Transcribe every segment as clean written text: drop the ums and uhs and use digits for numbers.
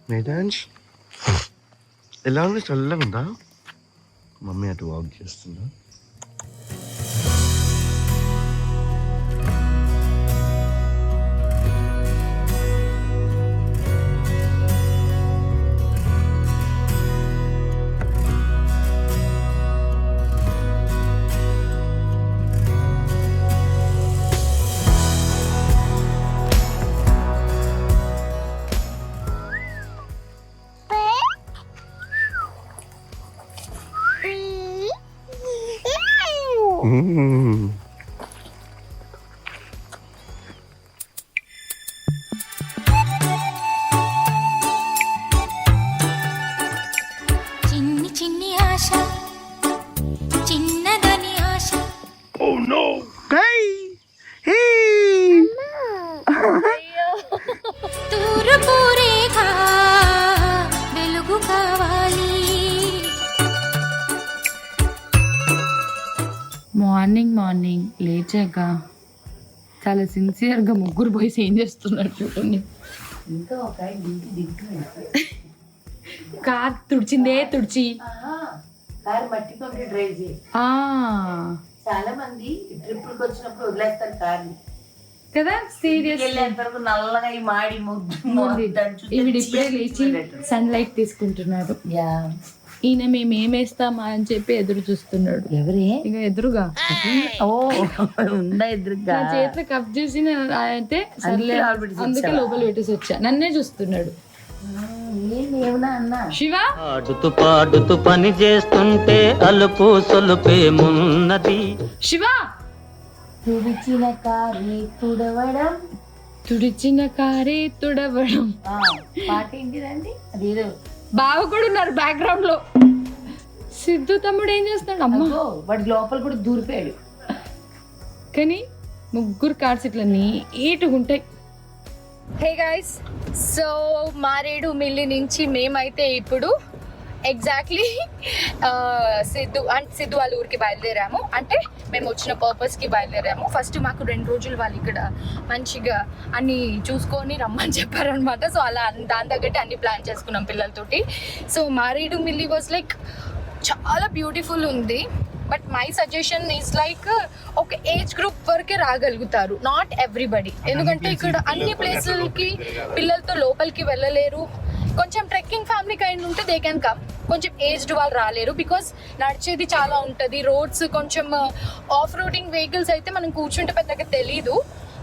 మేడాన్స్ ఎలా ఉంది? చల్లగా ఉందా? మమ్మీ అటు వాక్ చేస్తుందా? చిన్ని చిన్ని ఆశ, చిన్నదని ఆశ. Oh no! Hey! Hey! తూర్పు రేఖ వెలుగు కావాలి. మార్నింగ్ లేచాక చాలా సిన్సియర్గా ముగ్గురు బాయ్స్ ఏం చేస్తున్నారు చూడండి. ఇంకా ఒక ఇంటి దిగుతుంది. కార్ తుడిచిందే తుడిచి కారు మట్టి పంపి డ్రైవ్ చేయి. చాలా మంది ట్రిప్పులకు వచ్చినప్పుడు వదిలేస్తారు కార్ని కదా. సీరియస్ వెళ్ళేంత వరకు నల్లగా ఈ మాడి ఇవి ఇప్పుడే లేచి సన్ లైట్ తీసుకుంటున్నారు. ఈయన మేము ఏమేస్తామా అని చెప్పి ఎదురు చూస్తున్నాడు. ఎవరే ఇక ఎదురుగా ఉందా ఎదురుగా నా చేతిలో కప్ చేసి అయితే అందుకే లోపల పెట్టేసి వచ్చా. నన్నే చూస్తున్నాడు. ఏమన్నా అన్నా శివ పాడుతూ పాడుతూ పని చేస్తుంటే అలుపు సొలుపేమున్నది. శివ తుడిచిన కారే తుడవడం, తుడిచిన కారే తుడవడం. పాట ఏంటిదండి? అదేదో బావ కూడా ఉన్నారు బ్యాక్గ్రౌండ్ లో. సిద్ధు తమ్ముడు ఏం చేస్తున్నాడు? అమ్మ వాడి లోపల కూడా దూరిపోయాడు. కానీ ముగ్గురు కార్స్ ఇట్లా నీట్గా ఉంటాయి. హే గైస్, సో మారేడు మిల్లి నుంచి మేమైతే ఇప్పుడు ఎగ్జాక్ట్లీ సిద్ధు వాళ్ళ ఊరికి బయలుదేరాము. అంటే మేము వచ్చిన పర్పస్కి బయలుదేరాము. ఫస్ట్ మాకు 2 రోజులు వాళ్ళు ఇక్కడ మంచిగా అన్ని చూసుకొని రమ్మని చెప్పారనమాట. సో అలా దాని తగ్గట్టు అన్ని ప్లాన్ చేసుకున్నాం పిల్లలతోటి. సో మారేడు మిల్లి వాజ్ లైక్ చాలా బ్యూటిఫుల్ ఉంది. But my suggestion is like ఒక ఏజ్ గ్రూప్ వరకే రాగలుగుతారు, నాట్ ఎవ్రీబడి. ఎందుకంటే ఇక్కడ అన్ని ప్లేసులకి పిల్లలతో లోపలికి వెళ్ళలేరు. కొంచెం ట్రెక్కింగ్ ఫ్యామిలీ కైండ్ ఉంటే దే కెన్ కమ్. కొంచెం ఏజ్డ్ వాళ్ళు రాలేరు, బికాస్ నడిచేది చాలా ఉంటుంది. రోడ్స్ కొంచెం ఆఫ్ రోడింగ్ వెహికల్స్ అయితే మనం కూర్చుంటే పెద్దగా తెలీదు.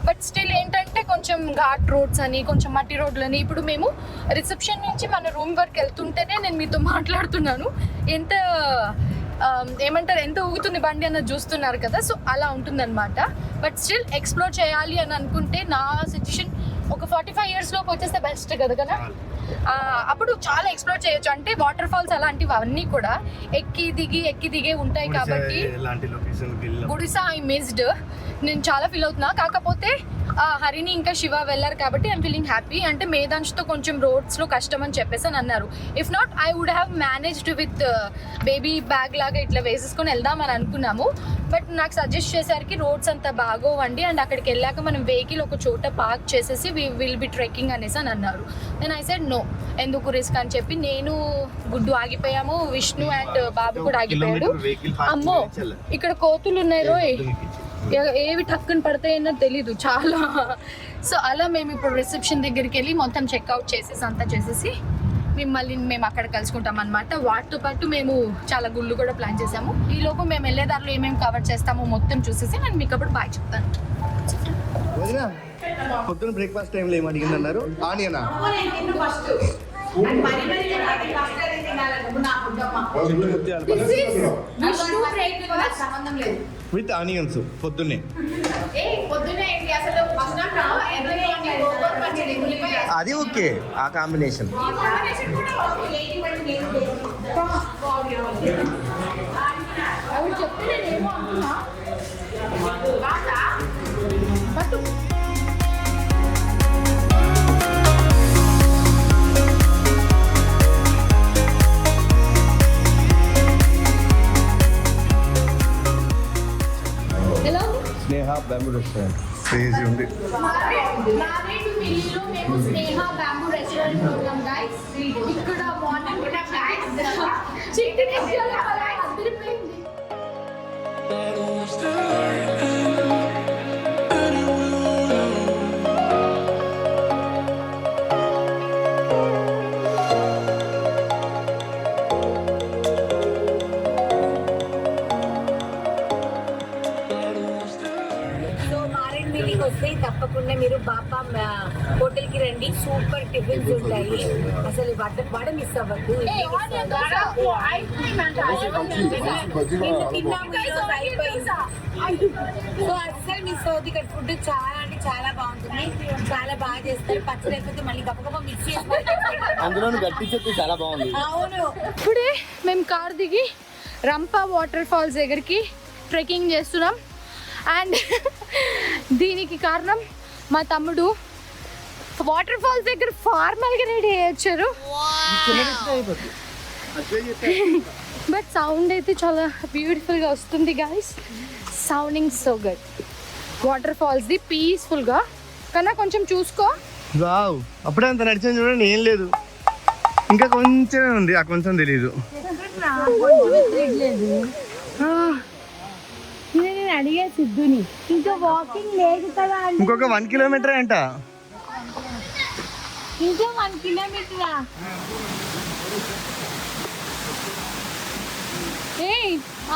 బట్ స్టిల్ ఏంటంటే కొంచెం ఘాట్ రోడ్స్ అని, కొంచెం మట్టి రోడ్లని. ఇప్పుడు మేము రిసెప్షన్ నుంచి మన రూమ్ వరకు వెళ్తుంటేనే నేను మీతో మాట్లాడుతున్నాను. ఎంత ఏమంటారు, ఎంత ఊగుతుంది బండి అన్నది చూస్తున్నారు కదా. సో అలా ఉంటుందన్నమాట. బట్ స్టిల్ ఎక్స్ప్లోర్ చేయాలి అని అనుకుంటే నా సజెషన్ ఒక 45 years లోపు వచ్చేస్తే బెస్ట్ కదా. అప్పుడు చాలా ఎక్స్ప్లోర్ చేయొచ్చు. అంటే వాటర్ ఫాల్స్ అలాంటివి అవన్నీ కూడా ఎక్కి దిగే ఉంటాయి కాబట్టి. గుడిసా ఐ మిస్డ్, నేను చాలా ఫీల్ అవుతున్నా. కాకపోతే హరిని ఇంకా శివ వెళ్ళారు కాబట్టి ఐఎమ్ ఫీలింగ్ హ్యాపీ. అంటే మేధాంష్తో కొంచెం రోడ్స్లో కష్టం అని చెప్పేసి అని అన్నారు. If not I would have managed with baby bag లాగా ఇట్లా వేసేసుకొని వెళ్దామని అనుకున్నాము. బట్ నాకు సజెస్ట్ చేసరికి రోడ్స్ అంతా బాగోవండి, అండ్ అక్కడికి వెళ్ళాక మనం వెహికల్ ఒక చోట పార్క్ చేసేసి వి విల్ బి ట్రెక్కింగ్ అనేసి అని అన్నారు. నేను ఐ సెడ్ నో, ఎందుకు రిస్క్ అని చెప్పి నేను గుడ్డు ఆగిపోయాము, విష్ణు అండ్ బాబు కూడా ఆగిపోయాడు. అమ్మో ఇక్కడ కోతులు ఉన్నాయి రోయ్, ఏవి టక్కుని పడతాయన్నో తెలీదు చాలా. సో అలా మేము ఇప్పుడు రిసెప్షన్ దగ్గరికి వెళ్ళి మొత్తం చెక్అవుట్ చేసేసి అంతా చేసేసి మేము అక్కడ కలుసుకుంటాం అనమాట. వాటితో పాటు మేము చాలా గుళ్ళు కూడా ప్లాన్ చేసాము. ఈ లోపు మేము వెళ్ళే దారిలో ఏమేమి కవర్ చేస్తామో మొత్తం చూసేసి నేను మీకు అప్పుడు బాయ్ చెప్తాను. పొద్దున బ్రేక్ఫాస్ట్ టైంలో ఏం అడిగిందన్నారు? ఆనియనా? సంబంధం లేదు. విత్ ఆనియన్స్ పొద్దున్నే. పొద్దున్నే ఏంటి అసలు అది ఓకే, ఆ కాంబినేషన్. ఆవిడ చెప్తే నేనేమో అనుకున్నా. బట్ ఎలా ఉంది? స్నేహ బ్యాంబూ రెస్టారెంట్ క్రేజీ ఉంది. మారేడుమిల్లిలో మేము స్నేహ బ్యాంబూ రెస్టారెంట్ ఉన్నాం గైస్. ఇక్కడ మార్నింగ్ కూడా చికెన్ అదిరిపోయింది. వస్తే తప్పకుండా మీరు బాపా హోటల్ కి రండి. సూపర్ టిఫిన్స్ ఉంటాయి, అసలు వడ మిస్ అవ్వద్దు. సో అసలు మిస్ అవుతుంది. ఇక్కడ ఫుడ్ చాలా అంటే చాలా బాగుంటుంది, చాలా బాగా చేస్తారు. పచ్చడి అయిపోతే మళ్ళీ గప్ప మిక్స్ చేసి అందులో గట్టి చెట్టు చాలా బాగుంది. అవును. ఇప్పుడే మేము కార్ దిగి రంపా వాటర్ ఫాల్స్ దగ్గరికి ట్రెక్కింగ్ చేస్తున్నాం. అండ్ దీనికి కారణం మా తమ్ముడు వాటర్ ఫాల్స్ దగ్గర ఫార్మల్గా రెడీ అయ్యొచ్చారు. బట్ సౌండ్ అయితే చాలా బ్యూటిఫుల్గా వస్తుంది గాయస్. Sounding so good. వాటర్ ఫాల్స్ది పీస్ఫుల్గా కన్నా కొంచెం చూసుకో. వావ్, అప్పుడే అంత నడిచాను చూడండి, ఏం లేదు, ఇంకా కొంచెమే ఉంది. ఆ కొంచెం తెలీదు. నేను అడిగా సిద్ధుని, ఇంకా వాకింగ్ లేదు కదా, ఇంకొక 1 కిలోమీటర్ అంట. ఇంకా 1 కిలోమీటరా? ఏ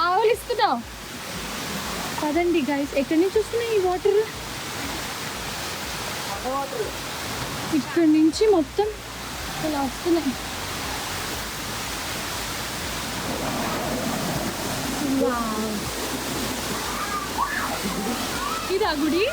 ఆవలిస్తున్నావు పదండి గైస్. ఎక్కడి నుంచి వస్తున్నాయి ఈ వాటర్? ఇక్కడి నుంచి మొత్తం ఇలా వస్తున్నాయి. ఇదా గుడి?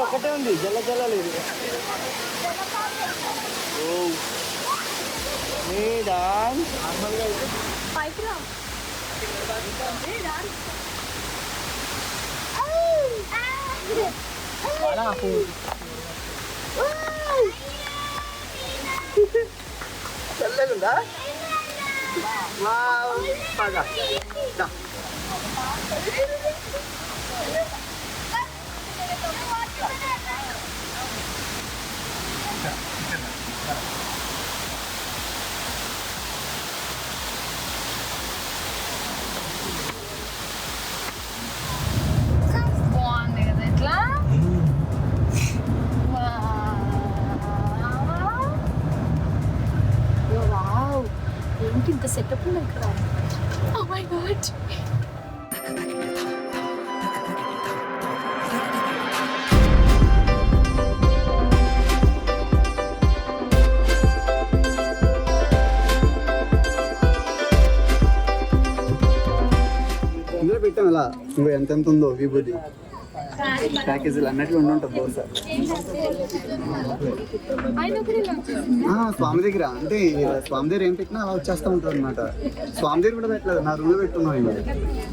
ఒకటే ఉంది, జల్ల జల్ల లేదు. పైకి రా. చల్లగుందా? బాగుంది కదా ఇట్లా. వావ్, ఏంటి ఇంత సెటప్ ఉంది ఇక్కడ. Oh my god. ఇందులో పెట్టాం ఇలా ఇంకా ఎంత ఉందో విభూతి ప్యాకేజీలు అన్నట్లు ఉండుంటుంది బహుశా. స్వామి దగ్గర అంటే స్వామి దగ్గర ఏం పెట్టినా అలా వచ్చేస్తూ ఉంటుంది అనమాట. స్వామి దగ్గర కూడా పెట్టలేదు, నా రూమ్లో పెట్టుకున్నాం. ఇవి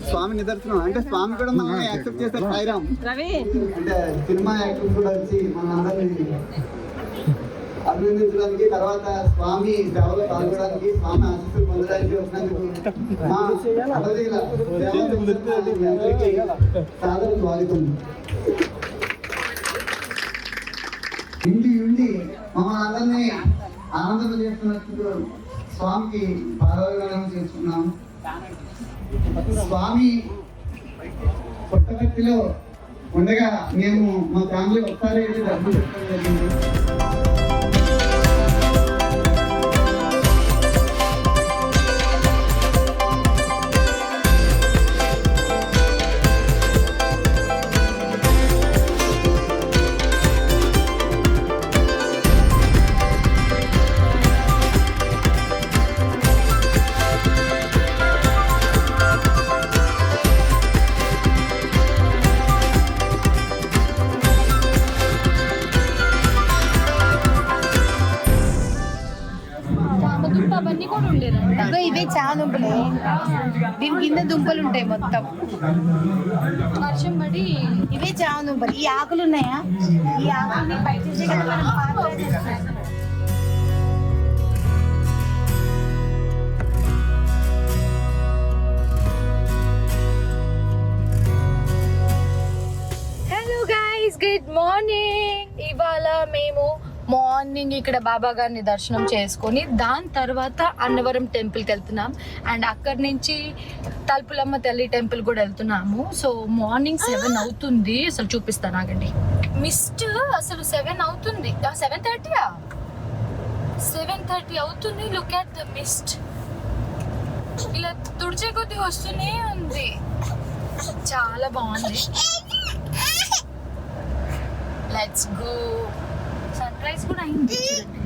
స్వామి నిదర్శనం అంటే స్వామి కూడా మనం యాక్సెప్ట్ చేస్తారు. సాయిరామ్ అంటే సినిమా యాక్టర్స్ కూడా వచ్చి మన అందరినీ అభినందించడానికి, తర్వాత స్వామి సేవలో పాల్గొనడానికి, స్వామి ఆశీస్సులు పొందడానికి వచ్చినందుకు సాదర స్వాగతం. ఉండి మమ్మల్ని అందరినీ ఆనందం చేస్తున్నట్టు స్వామికి పాదాభివందనం చేసుకున్నాం. స్వామి పుట్టపర్తిలో ఉండగా మేము మా ఫ్యామిలీ ఒకసారి దర్శనం చేసుకోవడం జరిగింది. బంగాళదుంప అవన్నీ కూడా ఉండేదంట. ఇగో ఇవే చాలా దుంపలే, దీని కింద దుంపలు ఉంటాయి మొత్తం. వర్షం పడి ఇవే చాలా దుంపలు. ఈ ఆకులు ఉన్నాయా, ఈ ఆకుల్ని పైచేసి కదా మనం పాత్ర చేస్తాం. Hello guys, good morning. ఇవాళ మేము మార్నింగ్ ఇక్కడ బాబా గారిని దర్శనం చేసుకొని దాని తర్వాత అన్నవరం టెంపుల్కి వెళ్తున్నాం. అండ్ అక్కడి నుంచి తలుపులమ్మ తల్లి టెంపుల్ కూడా వెళ్తున్నాము. సో మార్నింగ్ 7 అవుతుంది. అసలు చూపిస్తాను ఆగండి. మిస్ట్ అసలు 7 అవుతుంది. 7:30 7:30 అవుతుంది. Look at the mist. ఇలా తుడిచే కొద్ది వస్తూనే ఉంది. చాలా బాగుంది. Let's go. సన్ రైజ్ కూడా అయింది చూడండి.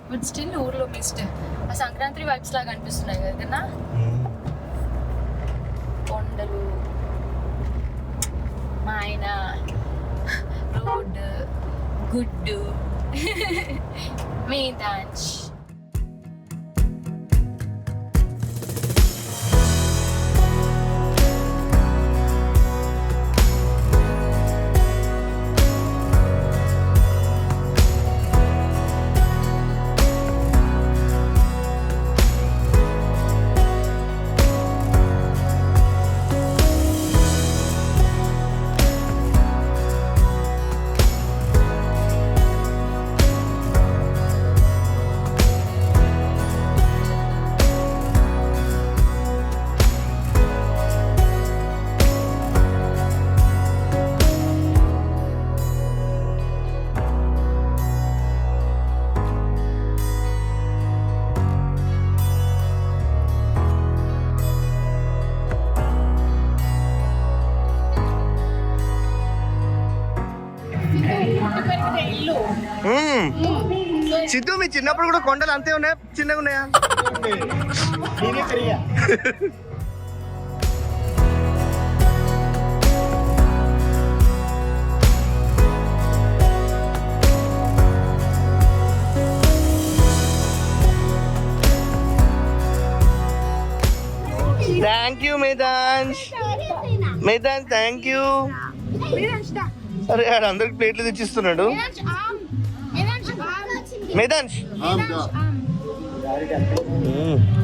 బట్ స్టిల్ ఊర్లో మిస్ట్. ఆ సంక్రాంతి వైబ్స్ లాగా అనిపిస్తున్నాయి కదా. కొండలు, మా ఆయన, రోడ్, గుడ్డు, మేదాంచ్. సిద్ధు, మీ చిన్నప్పుడు కూడా కొండలు అంతే ఉన్నాయా, చిన్నగా ఉన్నాయా? Thank you Medhansh. Medhansh thank you. అరే ఆడ అందరికి ప్లేట్లు తెచ్చిస్తున్నాడు. మేదాంశ్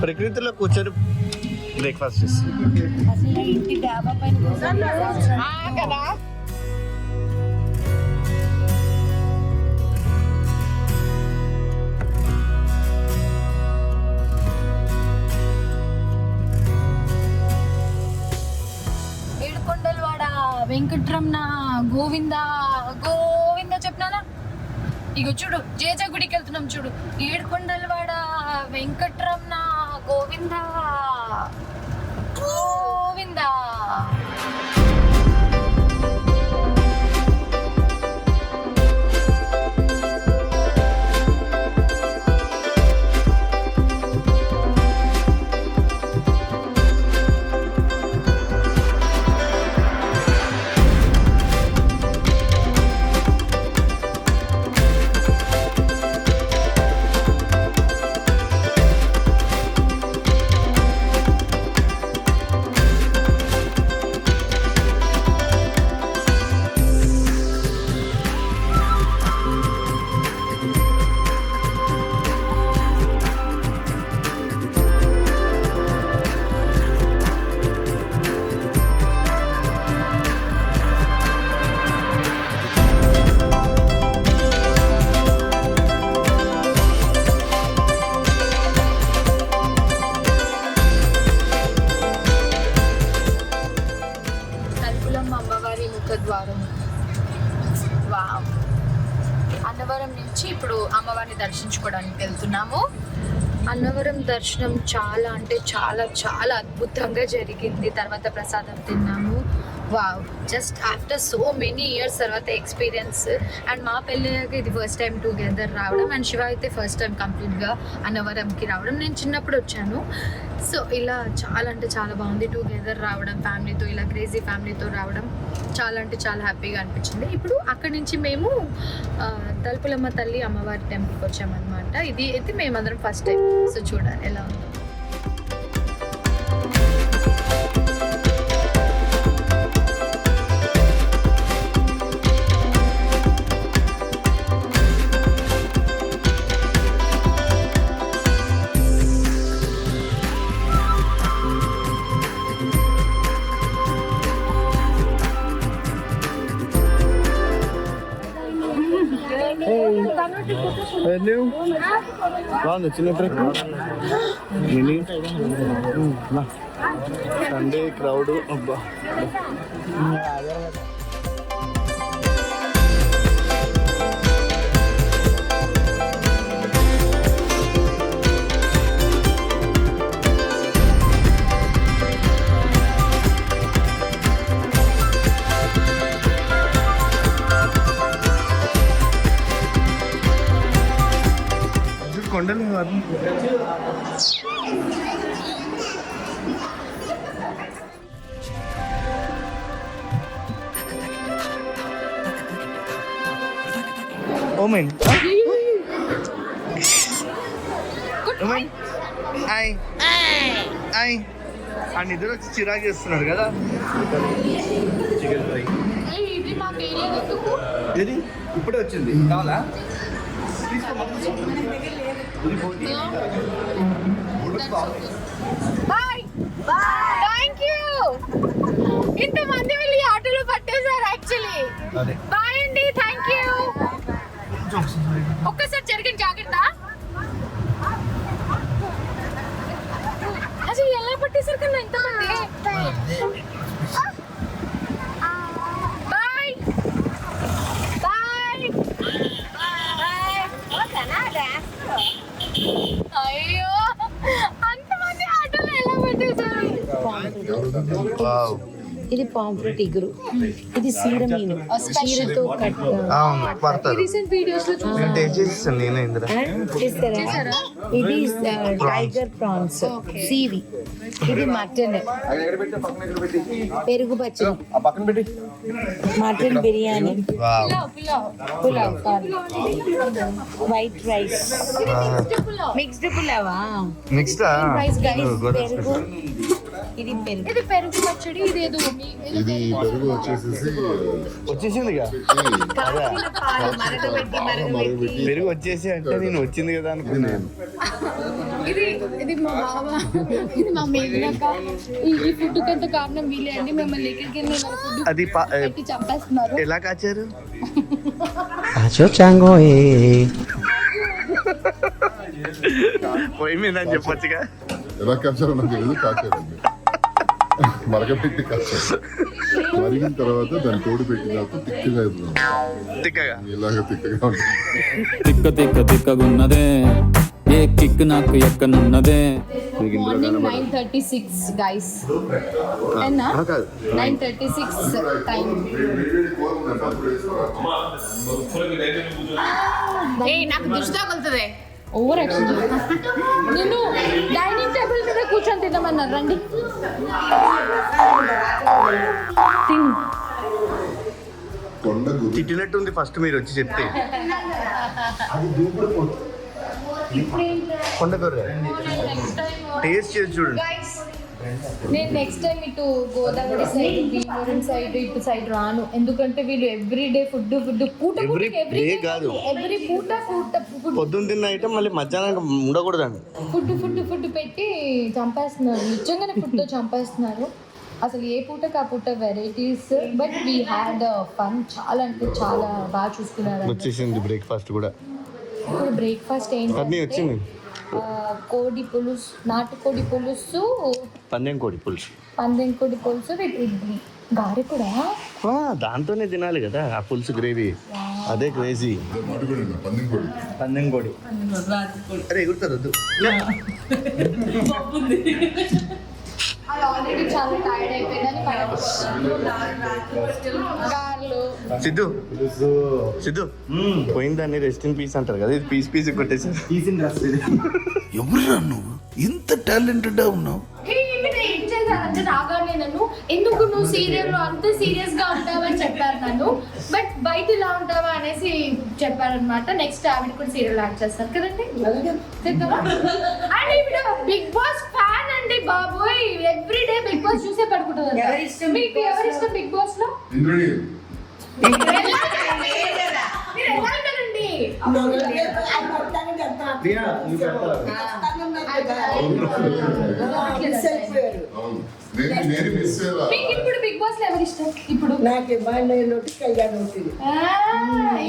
ప్రకృతిలో కూర్చొని బ్రేక్ఫాస్ట్ చేసి అసలు ఇంటి డాబా పైన కదా. ఏడుకొండలవాడ వెంకట్రమణ గోవింద గోవింద చెప్పినానా. ఇగో చూడు, జేజ గుడికి వెళ్తున్నాం చూడు. ఏడుకొండలవాడ వెంకట్రమణ గోవింద గోవింద. ముఖద్వారం. వావ్. అన్నవరం నుంచి ఇప్పుడు అమ్మవారిని దర్శించుకోవడానికి వెళ్తున్నాము. అన్నవరం దర్శనం చాలా అంటే చాలా చాలా అద్భుతంగా జరిగింది. తర్వాత ప్రసాదం తిన్నాము. Wow, just after so many years తర్వాత ఎక్స్పీరియన్స్. అండ్ మా పెళ్ళికి ఇది ఫస్ట్ టైం టుగెదర్ రావడం, అండ్ శివ అయితే ఫస్ట్ టైం కంప్లీట్గా అన్నవరంకి రావడం. నేను చిన్నప్పుడు వచ్చాను. సో ఇలా చాలా అంటే చాలా బాగుంది టుగెదర్ రావడం, ఫ్యామిలీతో, ఇలా క్రేజీ ఫ్యామిలీతో రావడం చాలా అంటే చాలా హ్యాపీగా అనిపించింది. ఇప్పుడు అక్కడి నుంచి మేము తలుపులమ్మ తల్లి అమ్మవారి టెంపుల్కి వచ్చామన్నమాట. ఇది అయితే మేమందరం ఫస్ట్ టైం. సో చూడాలి ఎలా ఉంది. బాగుంది చిన్న ట్రక్ సండే క్రౌడ్. అబ్బా కొండలు ఓమెన్ హాయ్ హాయ్. ఆ నిద్ర వచ్చి చిరాకు చేస్తున్నారు కదా. చికెన్ ఫ్రై ఇది ఇప్పుడే వచ్చింది, కావాలా? Thank you. ఇంతమంది వెళ్ళి ఆటోలో పట్టేశారు యాక్చువల్లీ. బాయ్ అండి, థ్యాంక్ యూ. ఒక్కసారి జరిగిన జాగ్రత్త. అసలు ఎలా పట్టేశారు కన్నా ఇంతమంది. Bye bye. అయ్యో, అంతమంది ఆటోలో ఎలా పట్టేశారు. ఇది పాంఫ్రెట్ ఇగురు, ఇది సీరమీను, చీరతో కట్. రీసెంట్ వీడియోస్ లో చేస్తాను నేను ఇందులో. చేస్తారా? ఇది టైగర్ ప్రాన్స్, సీవి. ఇది మటన్, పెరుగు పచ్చడి, mutton biryani, pulao, white rice, mixed పులావా, పెరుగు. ఇది పెరుగు, ఇది పెరుగు పచ్చడి. ఇది ఏదో ఇది పెరుగు వచ్చేసింది పెరుగు వచ్చేసి అంటే నేను వచ్చింది కదా అనుకున్నాను. ఇది ఇది మా బావ, ఇది మా మేఘనక్క. ఈ ఫుడ్ కంత కారణం వీలే అండి. మిమ్మల్ని ఎక్కడికి వెళ్ళి ఫుడ్ అది పెట్టి చంపేస్తున్నారు. ఎలా కాచారు? పొయ్యి మీద అని చెప్పొచ్చుగా. ఎలా కాచారో నాకు తెలియదు, కాచారండి. మరగపెట్టి కాచారు. మరిగిన తర్వాత దాన్ని తోడు పెట్టినాక తిక్కగా అవుతుంది. తిక్కగా ఇలాగ తిక్కగా ఉంటుంది. తిక్కగున్నదే, ఏ కిక్ నాకు ఎక్కనున్నదే. Morning 9:36 guys. ఎన్నా 9:36 టైం. నాకు దృష్టి తగులుతుంది. ఓవర్ యాక్షన్ నేను డైనింగ్ టేబుల్ మీద కూర్చొని తినమన్నారు. రండి తిను. తిట్టినట్టుంది ఫస్ట్ మీరు వచ్చి చెప్తే. కొండకూర టేస్ట్ చేసి చూడండి. నేను నెక్స్ట్ టైం ఇటు గోదావరి సైడ్, భీమవరం సైడ్, ఇటు సైడ్ రాను. ఎందుకంటే వీళ్ళు ఎవ్రీడే ఫుడ్ పూట కాదు, ఎవ్రీ పూట పొద్దున్న తిన్న ఐటమ్ మళ్ళీ మధ్యాహ్నం ఉండకూడదండి. ఫుడ్ పెట్టి చంపేస్తున్నారు. నిజంగానే ఫుడ్తో చంపేస్తున్నారు. అసలు ఏ పూటకి ఆ పూట varieties. But we had fun. చాలా అంటే చాలా బాగా చూసుకున్నారు. వచ్చేసింది బ్రేక్ఫాస్ట్ కూడా. ఇప్పుడు బ్రేక్ఫాస్ట్ అన్నీ ఏంటంటే వచ్చింది. కోడి పులుసు, నాటుకోడి పులుసు, పందెం కోడి పులుసు, విత్ ఇడ్లీ, గారె కూడా. దాంతోనే తినాలి కదా ఆ పులుసు గ్రేవీ. అదే క్రేజీ. పందెం కోడి. అరే ఎగురుతారు వద్దు. ఆల్రెడీ చాలా టైర్డ్ అయిపోయిందని కార్లు సిద్ధు సిద్ధు పోయిందాన్ని రెస్ట్ ఇన్ పీస్ అంటారు కదా, ఇది పీస్ పీస్ కొట్టేసారు. ఎవరురా నువ్వు ఇంత టాలెంటెడ్ ఉన్నావు? ఏం చేశానంటే రాగానే నన్ను ఎందుకు నువ్వు సీరియల్లో అంత సీరియస్ గా ఉంటావని చెప్పారు నన్ను, బట్ బయట ఇలా ఉంటావా అనేసి చెప్పారనమాట. నెక్స్ట్ ఆవిడ కూడా సీరియల్ యాక్ట్ చేస్తారు కదండి. అండ్ ఇప్పుడు బిగ్ బాస్ ఫ్యాన్ అండి బాబోయ్, ఎవ్రీ డే బిగ్ బాస్ చూసే పడుకుంటుంది. మీకు ఎవరి ఇష్టం బిగ్ బాస్ లో? మీరు వెళ్ళాలి కదండి. మీకు ఇప్పుడు బిగ్ బాస్ లో ఎవరి ఇష్టం? ఇప్పుడు నాకు ఇమాన్యుయల్ కళ్యాణ్ ఉంటుంది.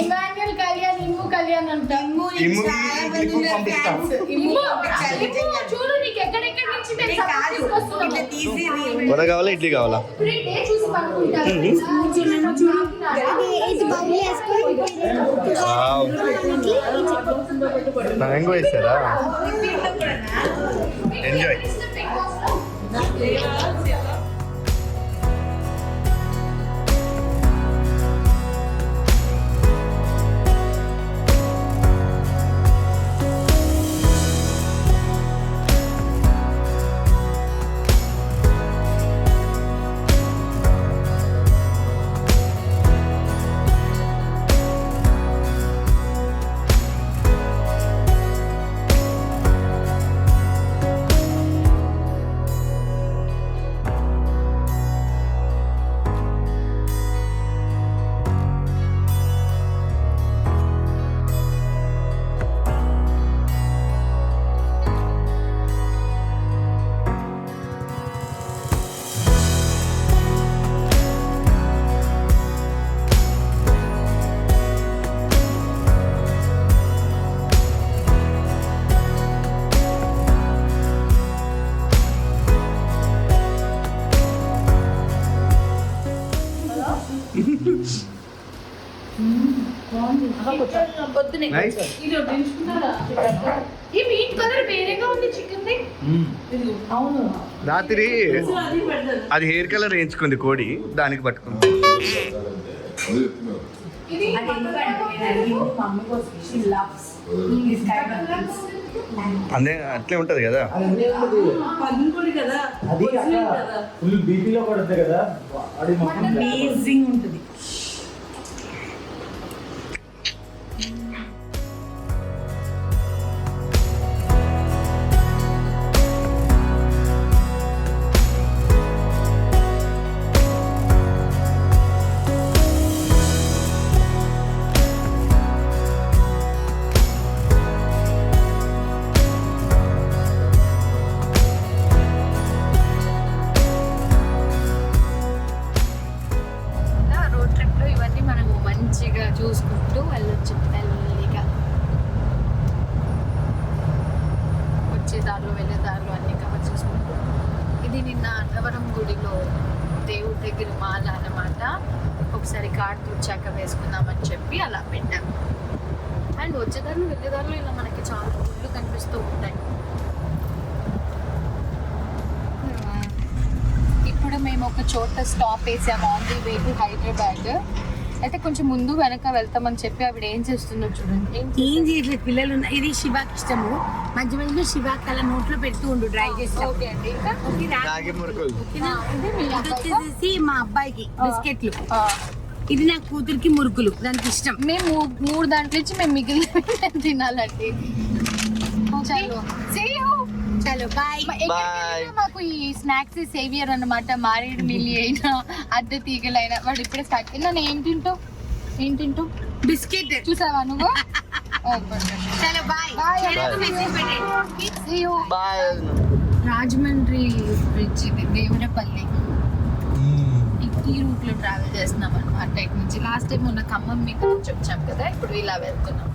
ఇమాన్యుయల్ కళ్యాణ్, ఇమ్ము కళ్యాణ్ అంటా. చూడు నీకు ఎక్కడెక్కడి నుంచి మేము support తీసుకొస్తున్నాము. వడ కావాలా ఇడ్లీ కావాలా? Every day చూసి పడుకుంటారు. మ్యాంగో వేసారా? ఎంజాయ్. Nice. ఈ మీట్ కలర్ వేరేగా ఉంది చికెన్ ది. అవును, రాత్రి అది హెయిర్ కలర్ వేయించుకుంది కోడి, దానికి పట్టుకుంది. ఇది అదే అట్లే ఉంటది కదా. ఫుల్ బీపీలో పడుతుంది కదా, అమేజింగ్ ఉంటుంది. రోడ్ ట్రిప్ లో ఇవన్నీ మనము మంచిగా చూసుకుంటూ వెళ్ళొచ్చు. మెల్లిగా వచ్చే దారిలో వెళ్ళే దారిలో అన్ని కవర్ చేసుకుంటూ. ఇది నిన్న అన్నవరం గుడిలో దేవుడి దగ్గర మాల అన్నమాట. ఒకసారి కార్డు వచ్చాక వేసుకుందామని చెప్పి అలా పెట్టాము. అండ్ వచ్చే దారిలో వెళ్ళే దారిలో ఇలా మనకి చాలా గుళ్ళు కనిపిస్తూ ఉంటాయి. ఇప్పుడు మేము ఒక చోట స్టాప్ వేసాము on the way to Hyderabad. అయితే కొంచెం ముందు వెనక వెళ్తామని చెప్పి ఆవిడ ఏం చేస్తుందో చూడండి. ఏం చేయట్లేదు, పిల్లలు ఇది శివాకి ఇష్టము. మధ్య మధ్యలో శివాకి అలా నోట్లో పెడుతూ ఉండు డ్రై చేసి. ఓకే అండి. ఇంకా రాగి మురుకులు. ఇది మీ ఇది వచ్చేసి మా అబ్బాయికి బిస్కెట్లు, ఇది నా కూతురికి మురుకులు, దానికి ఇష్టం. మేము మూడు దాంట్లో నుంచి మేము మిగిలిన తినాలండి. చలో see you. చలో బాయ్. ఎక్కడికి మాకు ఈ స్నాక్స్ సేవియర్ అన్నమాట. మారేడు మిల్లి అయినా అద్దె తీగలైనా వాడు ఇప్పుడే స్టార్ట్. నన్ను ఏం తింటావు? బిస్కెట్ చూసావా నువ్వు? చలో bye. See you. Bye. Rajahmundry bridge ఇది, దేవుడపల్లి. ఈ రూట్ లో ట్రావెల్ చేస్తున్నాం అనమాట. ఇటు నుంచి లాస్ట్ టైం మొన్న ఖమ్మం మీకు నుంచి వచ్చాం కదా, ఇప్పుడు ఇలా వెళ్తున్నాం.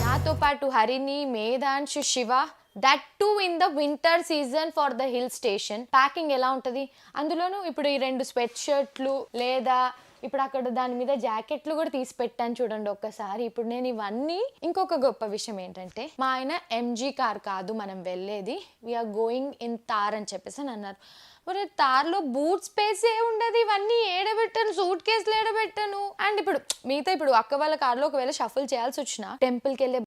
నాతో పాటు Harini, Medhansh, Shiva that to in the winter season for the hill station. Packing ఎలా ఉంటుంది, అందులోనూ ఇప్పుడు ఈ 2 స్వెట్ షర్ట్లు లేదా ఇప్పుడు అక్కడ దాని మీద జాకెట్లు కూడా తీసి పెట్టాను చూడండి ఒక్కసారి. ఇప్పుడు నేను ఇవన్నీ, ఇంకొక గొప్ప విషయం ఏంటంటే మా ఆయన ఎంజీ కార్ కాదు మనం వెళ్ళేది, వీఆర్ గోయింగ్ ఇన్ తార్ అని చెప్పేసి అని అన్నారు. మరి తార్లో బూట్ స్పేస్ ఏ ఉండదు, ఇవన్నీ ఏడబెట్టాను, సూట్ కేసులు ఏడబెట్టాను. అండ్ ఇప్పుడు మిగతా ఇప్పుడు అక్క వాళ్ళ కార్లో ఒకవేళ షఫుల్ చేయాల్సి వచ్చిన టెంపుల్కి వెళ్ళే